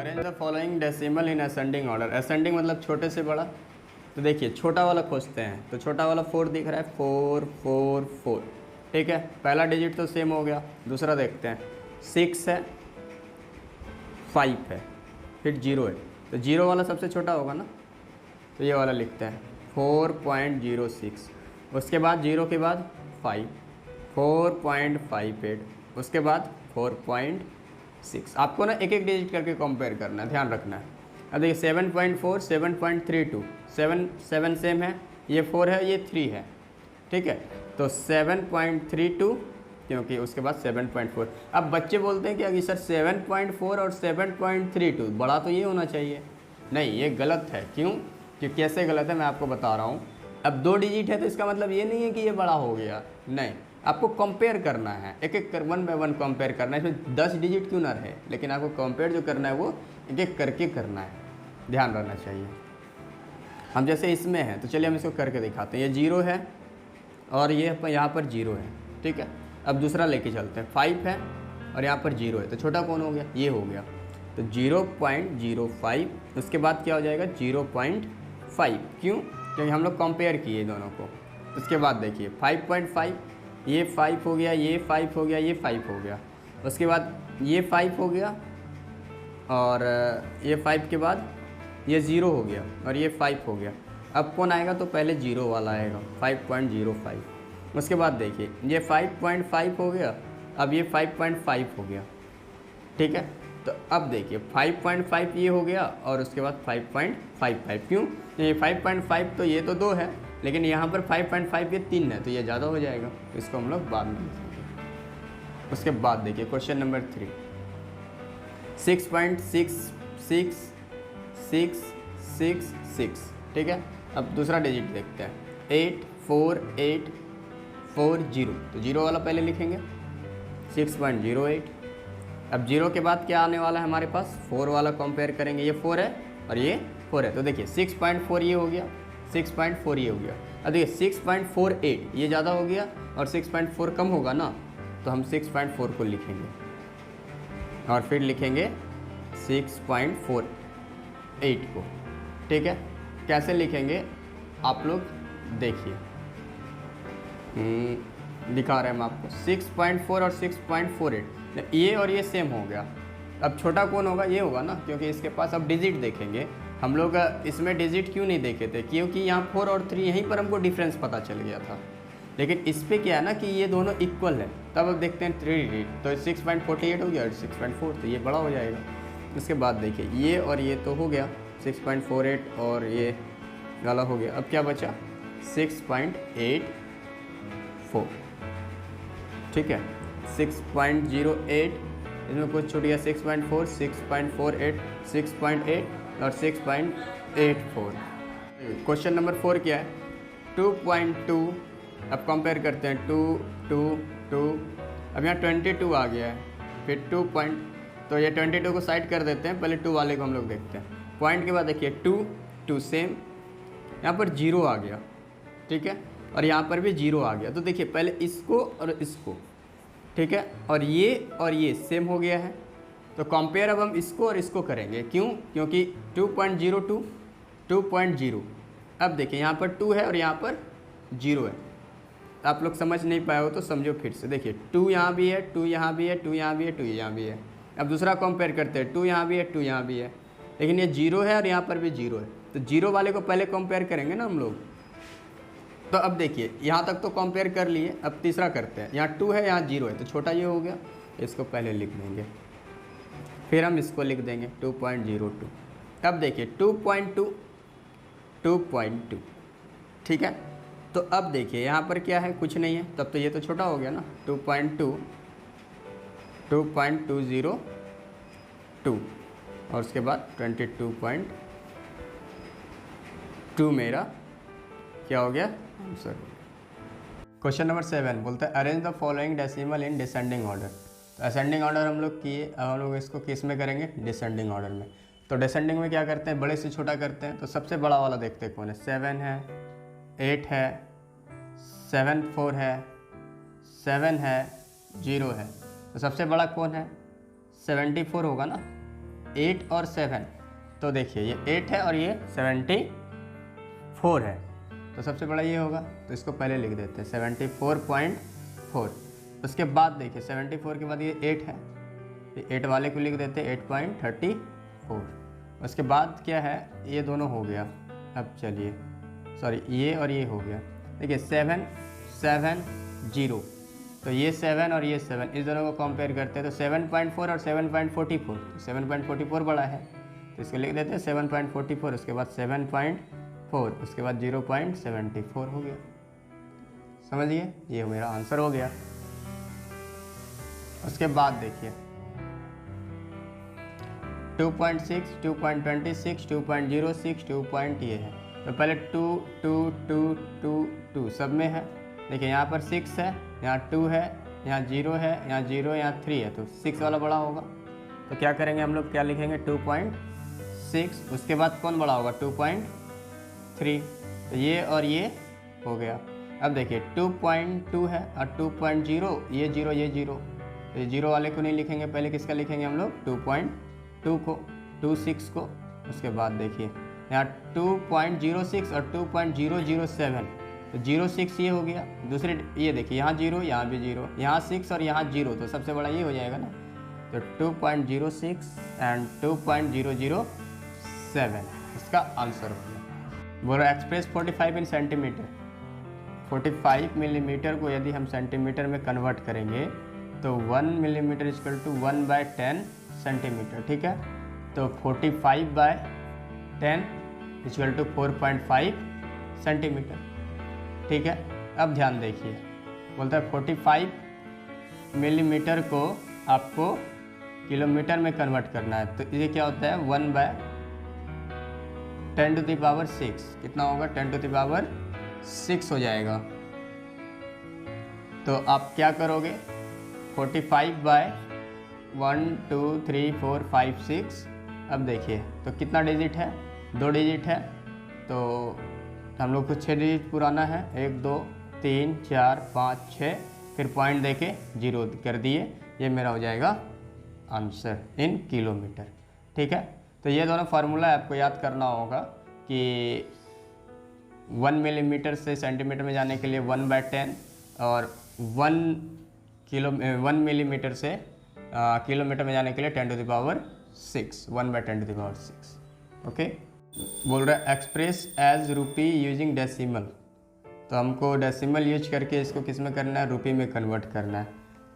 Arrange the following decimal in ascending order. Ascending मतलब छोटे से बड़ा। तो देखिए छोटा वाला खोजते हैं, तो छोटा वाला 4 दिख रहा है, 4 4 4। ठीक है, पहला डिजिट तो सेम हो गया। दूसरा देखते हैं, 6 है, 5 है, फिर 0 है, तो 0 वाला सबसे छोटा होगा ना, तो ये वाला लिखते हैं 4.06। उसके बाद 0 के बाद 5, 4.58, उसके बाद 4.6। आपको ना एक एक डिजिट करके कंपेयर करना है, ध्यान रखना है। अब देखिए 7.4, 7.32, 7 सेम है, ये 4 है, ये 3 है। ठीक है, तो 7.32 क्योंकि उसके बाद 7.4। अब बच्चे बोलते हैं कि अगर सर 7.4 और 7.32 बड़ा तो ये होना चाहिए। नहीं, ये गलत है। क्यों? कि कैसे गलत है मैं आपको बता रहा हूँ। अब 2 डिजिट है तो इसका मतलब ये नहीं है कि ये बड़ा हो गया, नहीं, आपको कंपेयर करना है, एक एक कर 1 बाय 1 कंपेयर करना है। इसमें 10 डिजिट क्यों ना रहे, लेकिन आपको कंपेयर जो करना है वो एक एक करके करना है, ध्यान रखना चाहिए। हम जैसे इसमें हैं तो चलिए हम इसको करके दिखाते हैं। ये 0 है और ये यहाँ पर 0 है। ठीक है, अब दूसरा लेके चलते हैं, 5 है और यहाँ पर 0 है, तो छोटा कौन हो गया, ये हो गया, तो 0.05। उसके बाद क्या हो जाएगा 0.5। क्यों? क्योंकि हम लोग कंपेयर किए दोनों को। उसके बाद देखिए 5.5, ये 5 हो गया, ये 5 हो गया, ये 5 हो गया। उसके बाद ये 5 हो गया और ये 5 के बाद ये 0 हो गया और ये 5 हो गया। अब कौन आएगा, तो पहले 0 वाला आएगा, 5.05। उसके बाद देखिए ये 5.5 हो गया, अब ये 5.5 हो गया। ठीक है, तो अब देखिए 5.5 ये हो गया और उसके बाद 5.55। क्यों? ये 5.5 तो ये तो 2 है, लेकिन यहाँ पर 5.5 ये 3 है, तो ये ज़्यादा हो जाएगा, तो इसको हम लोग बाद में लिखेंगे। उसके बाद देखिए क्वेश्चन नंबर 3, 6.6666। ठीक है, अब दूसरा डिजिट देखते हैं, 84840। तो 0 वाला पहले लिखेंगे, 6.08। अब 0 के बाद क्या आने वाला है हमारे पास, 4 वाला कंपेयर करेंगे, ये 4 है और ये 4 है, तो देखिए 6.4 ये हो गया, 6.4 ये हो गया। अब देखिए 6.48 ये ज़्यादा हो गया और 6.4 कम होगा ना, तो हम 6.4 को लिखेंगे और फिर लिखेंगे 6.48 को। ठीक है, कैसे लिखेंगे आप लोग देखिए, दिखा रहे हैं हम आपको, 6.4 और 6.48, ये और ये सेम हो गया। अब छोटा कौन होगा, ये होगा ना, क्योंकि इसके पास अब डिजिट देखेंगे हम लोग। इसमें डिजिट क्यों नहीं देखे थे, क्योंकि यहाँ 4 और 3 यहीं पर हमको डिफरेंस पता चल गया था। लेकिन इस पर क्या है ना कि ये दोनों इक्वल है, तब अब देखते हैं 3 डिजिट, तो 6.48 हो गया और 6.4, तो ये बड़ा हो जाएगा। उसके बाद देखिए ये और ये तो हो गया 6.48 और ये वाला हो गया। अब क्या बचा 6.84। ठीक है, 6.08, इसमें कुछ छूट गया, 6.4, 6.48, 6.8 और 6.84। क्वेश्चन नंबर 4 क्या है, 2.2। अब कंपेयर करते हैं, 2 2 2। अब यहाँ 22 आ गया है, फिर 2 पॉइंट, तो ये 22 को साइड कर देते हैं, पहले 2 वाले को हम लोग देखते हैं। पॉइंट के बाद देखिए 2 2 सेम, यहाँ पर 0 आ गया। ठीक है, और यहाँ पर भी 0 आ गया। तो देखिए पहले इसको और इसको, ठीक है, और ये सेम हो गया है, तो कंपेयर अब हम इसको और इसको करेंगे। क्यों? क्योंकि 2.02 2.0। अब देखिए यहाँ पर 2 है और यहाँ पर 0 है। आप लोग समझ नहीं पाए हो तो समझो फिर से। देखिए 2 यहाँ भी है, 2 यहाँ भी है, 2 यहाँ भी है, 2 यहाँ भी है। अब दूसरा कंपेयर करते हैं, 2 यहाँ भी है, 2 यहाँ भी है, लेकिन ये 0 है और यहाँ पर भी 0 है, तो 0 वाले को पहले कंपेयर करेंगे ना हम लोग। तो अब देखिए यहाँ तक तो कंपेयर कर लिए, अब तीसरा करते हैं, यहाँ 2 है, यहाँ 0 है, तो छोटा ये हो गया, इसको पहले लिख देंगे, फिर हम इसको लिख देंगे 2.02। अब देखिए 2.2 2.2। ठीक है, तो अब देखिए यहाँ पर क्या है, कुछ नहीं है, तब तो ये तो छोटा हो गया ना, 2.2 2.202 और उसके बाद 22.2 मेरा क्या हो गया आंसर। क्वेश्चन नंबर 7 बोलता है arrange the following decimal in descending order. तो असेंडिंग ऑर्डर हम लोग किए, अब हम लोग इसको किस में करेंगे, डिसेंडिंग ऑर्डर में। तो डिसेंडिंग में क्या करते हैं, बड़े से छोटा करते हैं। तो सबसे बड़ा वाला देखते हैं कौन है, 7 है, 8 है, 7 4 है, 7 है, 0 है। तो सबसे बड़ा कौन है, 74 होगा ना, 8 और 7, तो देखिए ये 8 है और ये 74 है, तो सबसे बड़ा ये होगा, तो इसको पहले लिख देते हैं 74.4। उसके बाद देखिए 74 के बाद ये 8 है, ये 8 वाले को लिख देते हैं 8.34। उसके बाद क्या है, ये दोनों हो गया। अब चलिए सॉरी ये और ये हो गया। देखिए 7 7 0, तो ये 7 और ये 7 इस दोनों को कंपेयर करते हैं तो 7.4 और 7.44, तो 7.44 बड़ा है, तो इसको लिख देते हैं 7.44। उसके बाद 7.4, उसके बाद 0.74 हो गया। समझिए ये मेरा आंसर हो गया। उसके बाद देखिए 2.6, 2.26, 2.06, 2 पॉइंट ये है, तो पहले 2 2 2 2 2 सब में है। देखिए यहाँ पर 6 है, यहाँ 2 है, यहाँ 0 है, यहाँ 0, यहाँ 3 है, तो 6 वाला बड़ा होगा। तो क्या करेंगे हम लोग, क्या लिखेंगे 2.6। उसके बाद कौन बड़ा होगा 2.3, तो ये और ये हो गया। अब देखिए 2.2 है और 2.0, ये 0 ये 0, तो ये 0 वाले को नहीं लिखेंगे, पहले किसका लिखेंगे हम लोग 2.2 को, 26 को। उसके बाद देखिए यहाँ 2.06 और 2.007, तो 06 ये हो गया। दूसरे ये देखिए यहाँ 0, यहाँ भी 0, यहाँ 6 और यहाँ 0, तो सबसे बड़ा ये हो जाएगा ना, तो 2.06 एंड 2.007 इसका आंसर हो गया। बोलो एक्सप्रेस 45 इन सेंटीमीटर। 45 मिलीमीटर को यदि हम सेंटीमीटर में कन्वर्ट करेंगे तो 1 मिलीमीटर इक्वल टू 1/10 सेंटीमीटर, ठीक है। तो 45/10 इक्वल टू 4.5 सेंटीमीटर, ठीक है। अब ध्यान देखिए, बोलता है 45 मिलीमीटर को आपको किलोमीटर में कन्वर्ट करना है, तो ये क्या होता है 1/10⁶, कितना होगा 10⁶ हो जाएगा। तो आप क्या करोगे 45/1 2 3 4 5 6। अब देखिए तो कितना डिजिट है, 2 डिजिट है, तो हम लोग को 6 डिजिट पुराना है, 1 2 3 4 5 6, फिर पॉइंट देके 0 कर दिए, ये मेरा हो जाएगा आंसर इन किलोमीटर, ठीक है। तो ये दोनों फार्मूला आपको याद करना होगा कि 1 मिलीमीटर से सेंटीमीटर में जाने के लिए 1/10 और 1 मिलीमीटर से किलोमीटर में जाने के लिए 10⁶, 1/10⁶, ओके। बोल रहा है एक्सप्रेस एज रुपी यूजिंग डेसिमल, तो हमको डेसिमल यूज करके इसको किस में करना है, रुपी में कन्वर्ट करना है।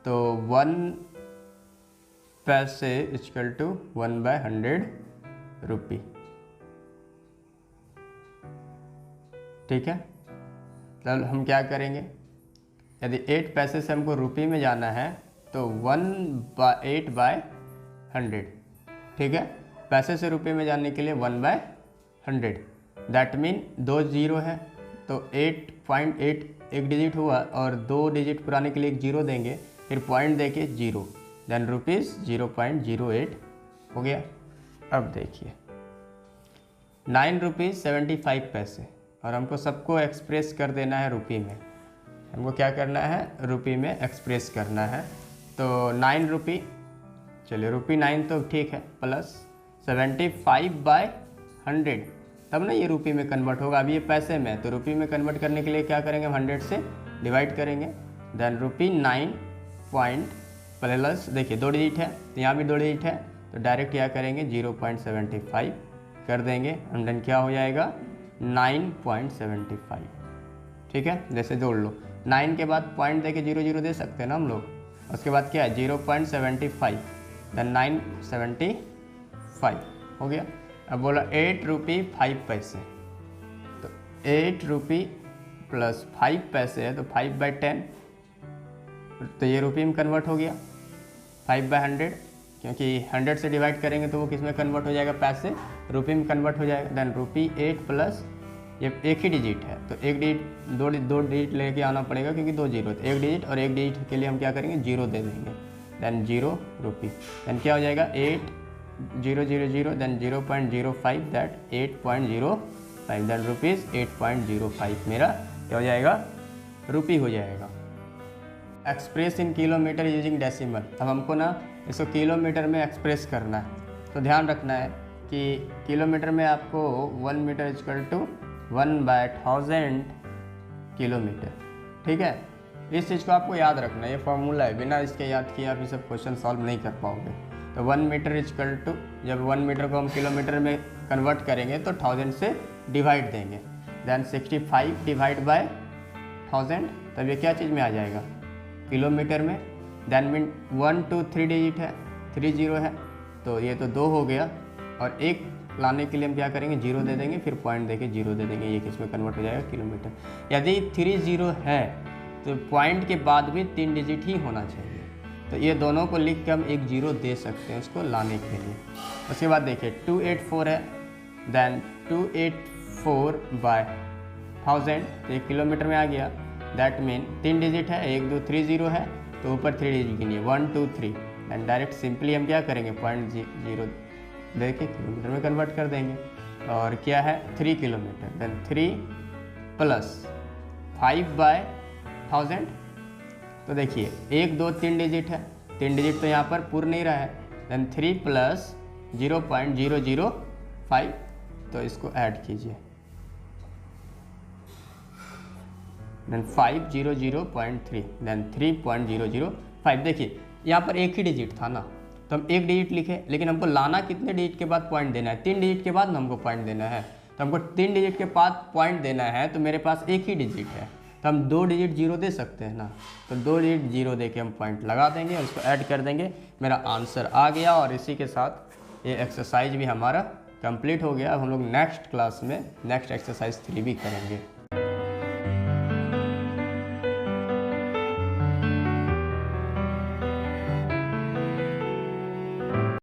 तो 1 पैसे इक्वल टू 1/100 रुपी, ठीक है। चल हम क्या करेंगे, यदि 8 पैसे से हमको रुपी में जाना है तो 1/8/100, ठीक है। पैसे से रुपये में जाने के लिए 1/100, दैट मीन 2 0 है, तो 8.8 एक डिजिट हुआ और 2 डिजिट पुराने के लिए एक 0 देंगे, फिर पॉइंट देके 0, देन रुपीज़ 0.08 हो गया। अब देखिए 9 रुपीज़ 75 और हमको सबको एक्सप्रेस कर देना है रुपी में। हमको क्या करना है, रुपी में एक्सप्रेस करना है। तो 9 रुपी, चलिए रुपी 9 तो ठीक है, प्लस 75/100, तब ना ये रुपी में कन्वर्ट होगा। अभी ये पैसे में, तो रुपी में कन्वर्ट करने के लिए क्या करेंगे, 100 से डिवाइड करेंगे, देन रुपी 9 पॉइंट प्लस, देखिए 2 डिजिट है, तो यहाँ भी 2 डिजिट है, तो डायरेक्ट क्या करेंगे 0.75 कर देंगे, एंड देन क्या हो जाएगा 9.75, ठीक है। जैसे जोड़ लो, 9 के बाद पॉइंट देके 0 0 दे सकते हैं ना हम लोग। उसके बाद क्या है 0.75, देन 975 हो गया। अब बोला 8 रुपी 5 पैसे, तो 8 रुपी प्लस 5 पैसे है, तो 5/10, तो ये रुपी में कन्वर्ट हो गया 5/100, क्योंकि 100 से डिवाइड करेंगे तो वो किस में कन्वर्ट हो जाएगा, पैसे, रुपी में कन्वर्ट हो जाएगा। देन रुपी 8 प्लस, ये एक ही डिजिट है, तो एक डिजिट दो डिजिट लेके आना पड़ेगा क्योंकि 2 0, तो एक डिजिट और एक डिजिट के लिए हम क्या करेंगे 0 दे देंगे, देन 0 रुपी, देन क्या हो जाएगा 8 0 0 0, देन 0.05, दैट 8.05, देन रुपीज़ 8.05 मेरा क्या हो जाएगा, रुपी हो जाएगा। Express in kilometre using decimal, अब हमको ना इसको किलोमीटर में एक्सप्रेस करना है। तो ध्यान रखना है कि किलोमीटर में आपको 1 मीटर इक्वल टू 1/1000 किलोमीटर, ठीक है। इस चीज़ को आपको याद रखना है, ये फॉर्मूला है, बिना इसके याद किए आप ये सब क्वेश्चन सॉल्व नहीं कर पाओगे। तो 1 मीटर इक्वल टू, जब 1 मीटर को हम किलोमीटर में कन्वर्ट करेंगे तो 1000 से डिवाइड देंगे, देन 65 डिवाइड बाय 1000, तब ये क्या चीज़ में आ जाएगा, किलोमीटर में। देन मीन 1 2 3 डिजिट है, 3 0 है, तो ये तो 2 हो गया, और एक लाने के लिए हम क्या करेंगे, 0 दे देंगे, फिर पॉइंट देके 0 दे देंगे, ये किस में कन्वर्ट हो जाएगा, किलोमीटर। यदि 3 0 है तो पॉइंट के बाद भी 3 डिजिट ही होना चाहिए, तो ये दोनों को लिख के हम एक 0 दे सकते हैं उसको लाने के लिए। उसके बाद देखिए 284 है, देन 284 बाय 1000, तो ये किलोमीटर में आ गया। दैट मीन 3 डिजिट है, 1 2 3 0 है, तो ऊपर 3 डिजिट गिनिए, 1 2 3, एंड डायरेक्ट सिंपली हम क्या करेंगे, पॉइंट 0 दे के किलोमीटर में कन्वर्ट कर देंगे। और क्या है 3 किलोमीटर, देन 3 प्लस 5 बाय 1000, तो देखिए 1 2 3 डिजिट है, 3 डिजिट तो यहाँ पर पूर्ण नहीं रहा है, देन 3 प्लस 0.005, तो इसको ऐड कीजिए, देन 500.3, देन 3.005। देखिए यहाँ पर एक ही डिजिट था ना, तो हम एक डिजिट लिखे, लेकिन हमको लाना कितने डिजिट के बाद पॉइंट देना है, 3 डिजिट के बाद ना हमको पॉइंट देना है, तो हमको 3 डिजिट के बाद पॉइंट देना है, तो मेरे पास एक ही डिजिट है, तो हम 2 डिजिट 0 दे सकते हैं ना, तो 2 डिजिट 0 दे के हम पॉइंट लगा देंगे और इसको ऐड कर देंगे, मेरा आंसर आ गया। और इसी के साथ ये एक्सरसाइज भी हमारा कंप्लीट हो गया। अब हम लोग नेक्स्ट क्लास में नेक्स्ट एक्सरसाइज 3 भी करेंगे।